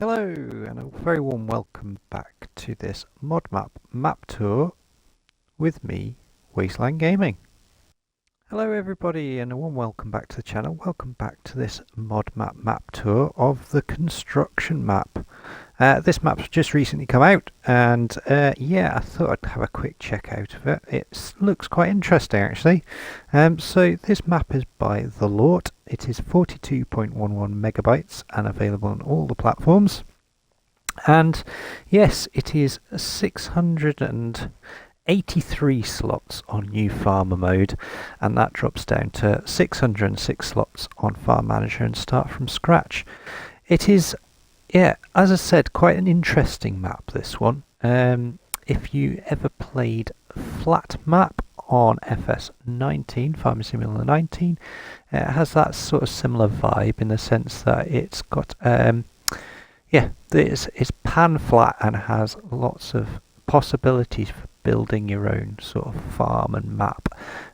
Hello and a very warm welcome back to this mod map tour with me, Wasteland Gaming. Hello everybody and a warm welcome back to the channel. Welcome back to this mod map tour of the construction map. This map's just recently come out and yeah, I thought I'd have a quick check out of it. It looks quite interesting actually. So this map is by the Lort. It is 42.11 megabytes and available on all the platforms. And yes, it is 683 slots on new farmer mode, and that drops down to 606 slots on farm manager and start from scratch. It is, yeah, as I said, quite an interesting map, this one. If you ever played Flat Map on FS19, Farming Simulator 19, it has that sort of similar vibe in the sense that it's got yeah, it's pan flat and has lots of possibilities for building your own sort of farm and map.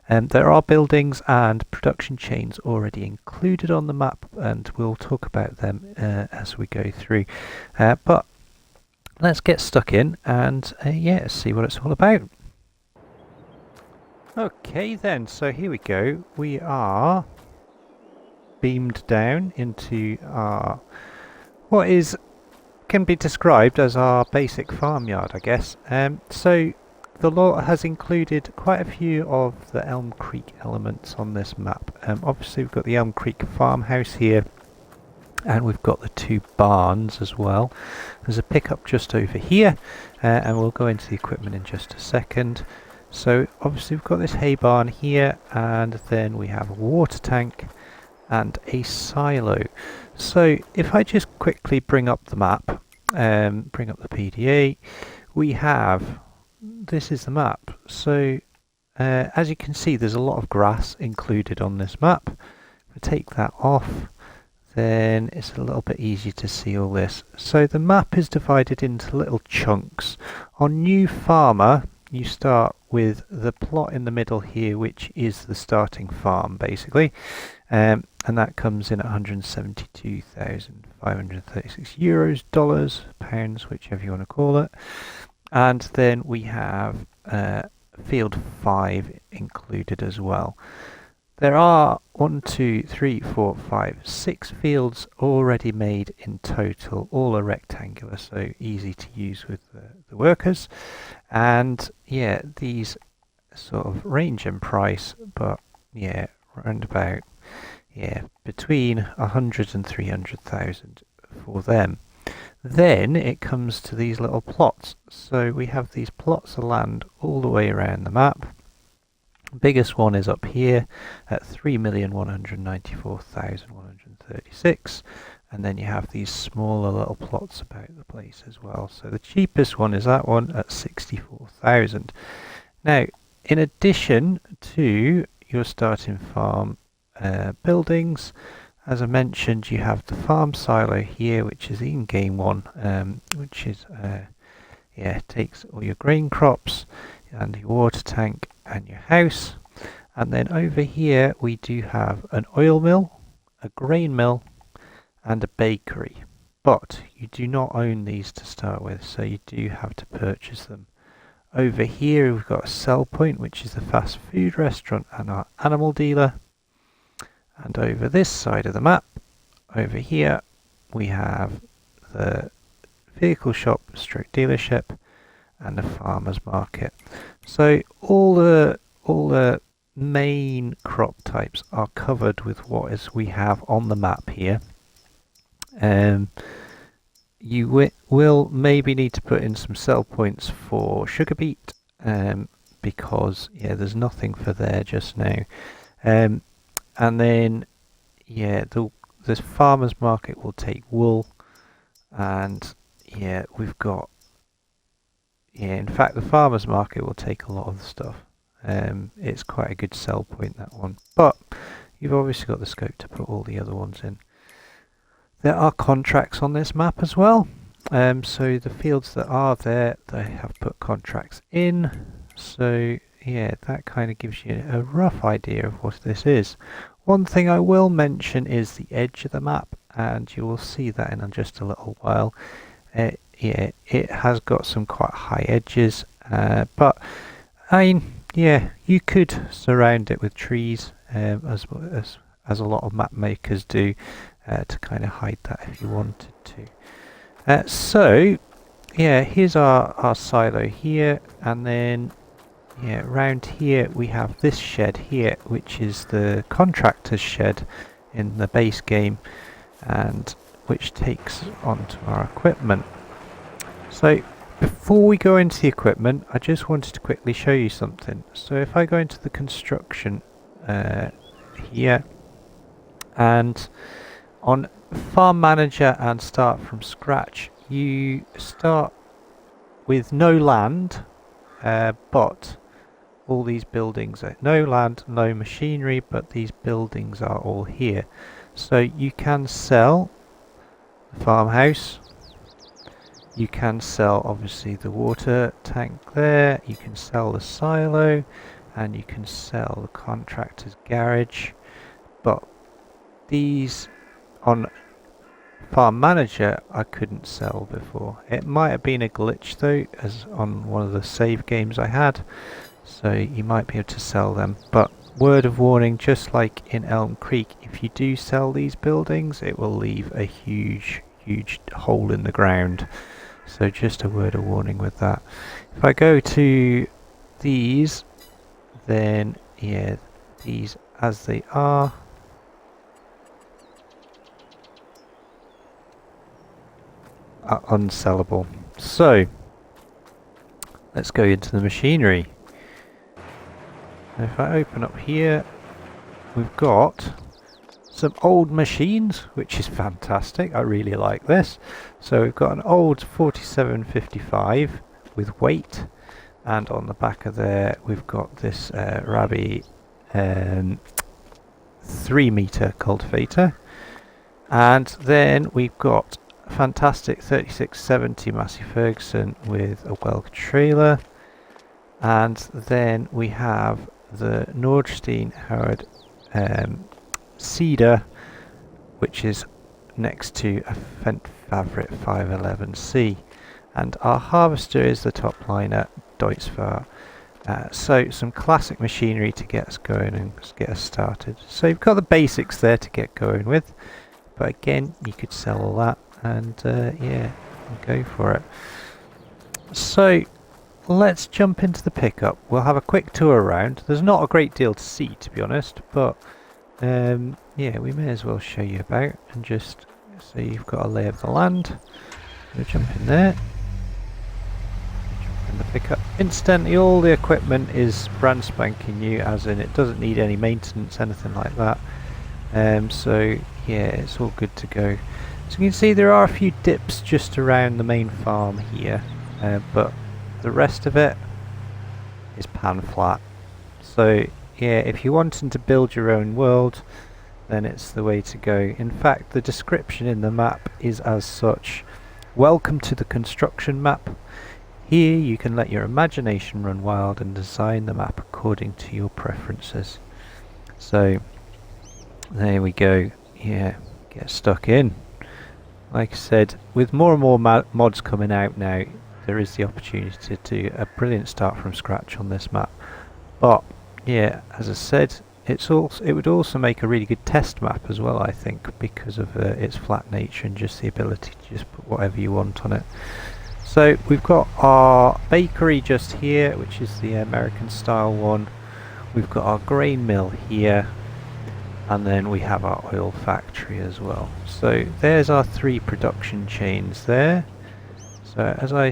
There are buildings and production chains already included on the map, and we'll talk about them as we go through. But let's get stuck in and yeah, see what it's all about. Okay then, so here we go. We are beamed down into our what can be described as our basic farmyard, I guess. So the Lort has included quite a few of the Elm Creek elements on this map. Obviously we've got the Elm Creek farmhouse here, and we've got the two barns as well. There's a pickup just over here, and we'll go into the equipment in just a second. So obviously we've got this hay barn here, and then we have a water tank and a silo. So if I just quickly bring up the map, bring up the PDA, we have, this is the map. So as you can see, there's a lot of grass included on this map. If I take that off, then it's a little bit easier to see all this. So the map is divided into little chunks. On New Farmer, you start with the plot in the middle here, which is the starting farm basically, and that comes in at 172,536 euros, dollars, pounds, whichever you want to call it. And then we have field 5 included as well. There are 6 fields already made in total. All are rectangular, so easy to use with the workers. And yeah, these sort of range in price, but yeah, around about, yeah, between 100 and 300,000 for them. Then it comes to these little plots. So we have these plots of land all the way around the map. Biggest one is up here at 3,194,136, and then you have these smaller little plots about the place as well. So the cheapest one is that one at 64,000. Now, in addition to your starting farm buildings, as I mentioned, you have the farm silo here, which is the in-game one, which is yeah, takes all your grain crops and your water tank and your house. And then over here we do have an oil mill, a grain mill and a bakery, but you do not own these to start with, so you do have to purchase them. Over here we've got a sell point, which is the fast food restaurant and our animal dealer. And over this side of the map, over here, we have the vehicle shop stroke dealership and the farmers market. So all the main crop types are covered with what we have on the map here. You will maybe need to put in some sell points for sugar beet, because yeah, there's nothing for there just now. And then yeah, this farmers market will take wool, and yeah, we've got, yeah, in fact the farmers market will take a lot of the stuff. It's quite a good sell point, that one, but you've obviously got the scope to put all the other ones in. There are contracts on this map as well, so the fields that are there, they have put contracts in, so yeah, that kind of gives you a rough idea of what this is. One thing I will mention is the edge of the map and you will see that in just a little while. Yeah, it has got some quite high edges, but I mean, yeah, you could surround it with trees, as a lot of map makers do, to kind of hide that if you wanted to. So yeah, here's our silo here, and then yeah, round here we have this shed here, which is the contractor's shed in the base game, and which takes onto our equipment. So before we go into the equipment, I just wanted to quickly show you something. So if I go into the construction here, and on Farm Manager and start from scratch, you start with no land, but all these buildings are no land, no machinery, but these buildings are all here. So you can sell the farmhouse, you can sell obviously the water tank there, you can sell the silo, and you can sell the contractor's garage. But these on Farm Manager I couldn't sell before. It might have been a glitch though, as on one of the save games I had, so you might be able to sell them. But word of warning, just like in Elm Creek, if you do sell these buildings, it will leave a huge hole in the ground. So just a word of warning with that. If I go to these, then yeah, these as they are unsellable. So let's go into the machinery. If I open up here, we've got some old machines, which is fantastic. I really like this. So we've got an old 4755 with weight, and on the back of there we've got this Rabbi 3-meter cultivator, and then we've got a fantastic 3670 Massey Ferguson with a Welk trailer, and then we have the Nordstein Howard Cedar, which is next to a Fendt Favorite 511C, and our harvester is the top liner Deutzfahr. So some classic machinery to get us going and get us started. So you've got the basics there to get going with, but again you could sell all that and yeah, go for it. So let's jump into the pickup. We'll have a quick tour around. There's not a great deal to see, to be honest, but yeah, we may as well show you about, and just so you've got a lay of the land. We'll jump in there, jump in the pickup. Incidentally, all the equipment is brand spanking new, as in it doesn't need any maintenance, anything like that. So yeah, it's all good to go. So you can see there are a few dips just around the main farm here, but the rest of it is pan flat. So yeah, if you're wanting to build your own world, then it's the way to go. In fact, the description in the map is as such: welcome to the construction map. Here you can let your imagination run wild and design the map according to your preferences. So there we go. Yeah, get stuck in. Like I said, with more and more mods coming out now, there is the opportunity to do a brilliant start from scratch on this map. But yeah, as I said, it would also make a really good test map as well, I think, because of its flat nature and just the ability to just put whatever you want on it. So we've got our bakery just here, which is the American style one. We've got our grain mill here, and then we have our oil factory as well. So there's our 3 production chains there. So as I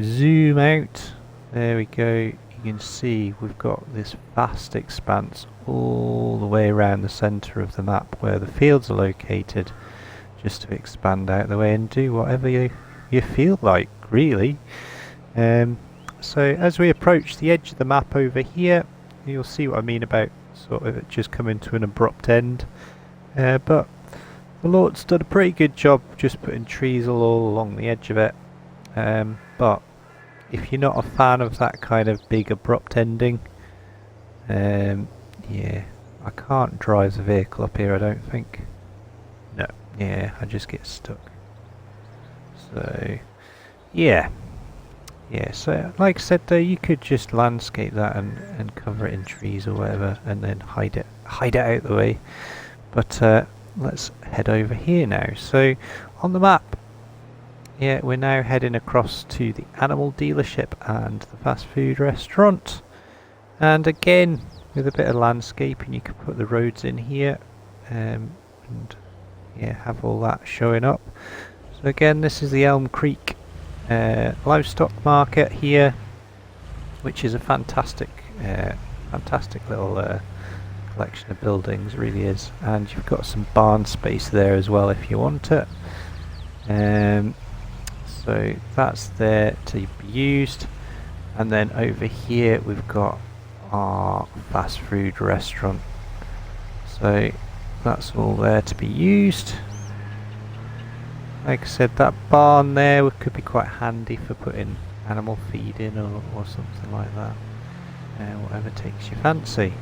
zoom out, there we go. You can see we've got this vast expanse all the way around the centre of the map where the fields are located, just to expand out the way and do whatever you feel like, really. So as we approach the edge of the map over here, you'll see what I mean about sort of it just coming to an abrupt end. But the Lort's done a pretty good job just putting trees all along the edge of it. But if you're not a fan of that kind of big abrupt ending, yeah, I can't drive the vehicle up here, I don't think. No, Yeah, I just get stuck. So, yeah. Yeah, so like I said though, you could just landscape that and cover it in trees or whatever, and then hide it out of the way. But let's head over here now. So on the map, yeah, we're now heading across to the animal dealership and the fast food restaurant. And again, with a bit of landscaping, you could put the roads in here, and yeah, have all that showing up. So again, this is the Elm Creek livestock market here, which is a fantastic little collection of buildings, really is. And you've got some barn space there as well if you want it. So that's there to be used. And then over here we've got our fast food restaurant. So that's all there to be used. Like I said, that barn there could be quite handy for putting animal feed in or something like that. Whatever takes your fancy.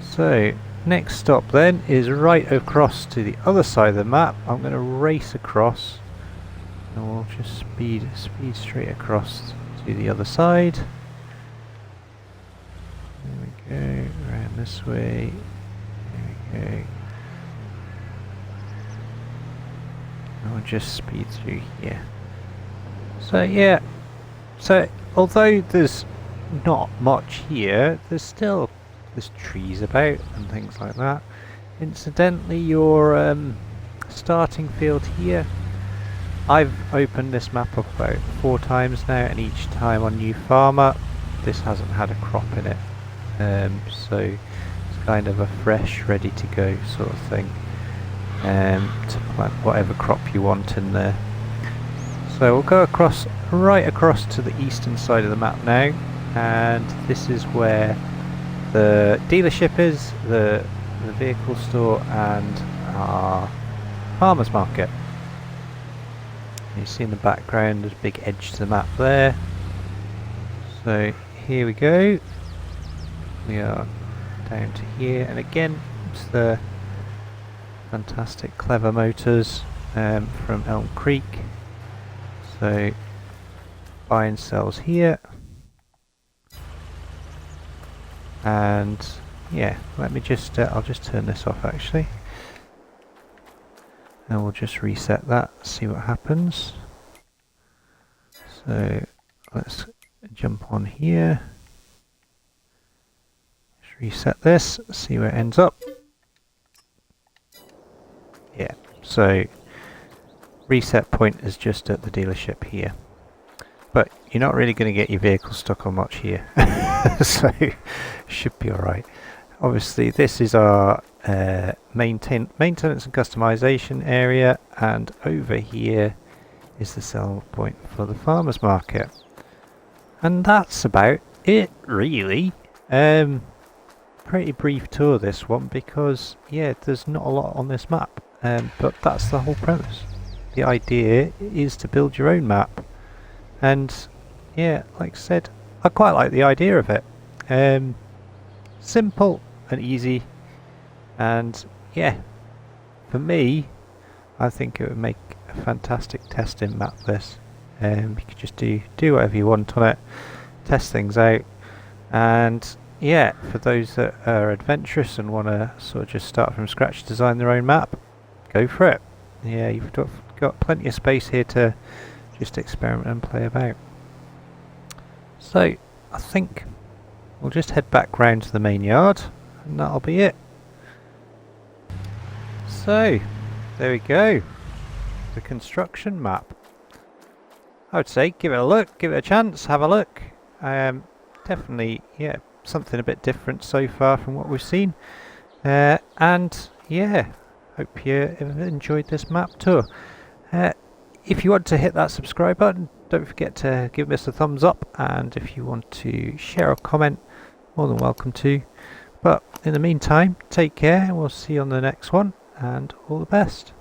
So, next stop then is right across to the other side of the map. I'm going to race across and we'll just speed straight across to the other side. There we go, around this way. There we go. I'll just speed through here. So yeah, so although there's not much here, there's trees about and things like that. Incidentally, your starting field here, I've opened this map up about 4 times now, and each time on New Farmer, this hasn't had a crop in it. So it's kind of a fresh, ready to go sort of thing. To plant whatever crop you want in there. So we'll go right across to the eastern side of the map now, and this is where the dealership is, the vehicle store, and our farmers market. You see in the background there's a big edge to the map there. So here we go. We are down to here, and again it's the fantastic clever motors from Elm Creek. So buy and sells here, and yeah, let me just I'll just turn this off actually, and we'll just reset that, see what happens. So let's jump on here, just reset this, see where it ends up. Yeah, so reset point is just at the dealership here, but you're not really going to get your vehicle stuck on much here, so should be alright. Obviously this is our maintenance and customization area, and over here is the sell point for the farmers market, and that's about it really. Pretty brief tour this one, because yeah, there's not a lot on this map. But that's the whole premise. The idea is to build your own map, and yeah, like I said, I quite like the idea of it. Simple and easy, and yeah, for me, I think it would make a fantastic testing map. This, you could just do whatever you want on it, test things out, and yeah, for those that are adventurous and want to sort of just start from scratch, design their own map, go for it. Yeah, you've got plenty of space here to just experiment and play about. So I think we'll just head back round to the main yard, and that'll be it. So there we go, the construction map. I would say give it a look, give it a chance, have a look. Definitely, yeah, something a bit different so far from what we've seen. And yeah, hope you enjoyed this map tour. If you want to hit that subscribe button, don't forget to give us a thumbs up, and if you want to share or comment, more than welcome to. But in the meantime, take care, and we'll see you on the next one, and all the best.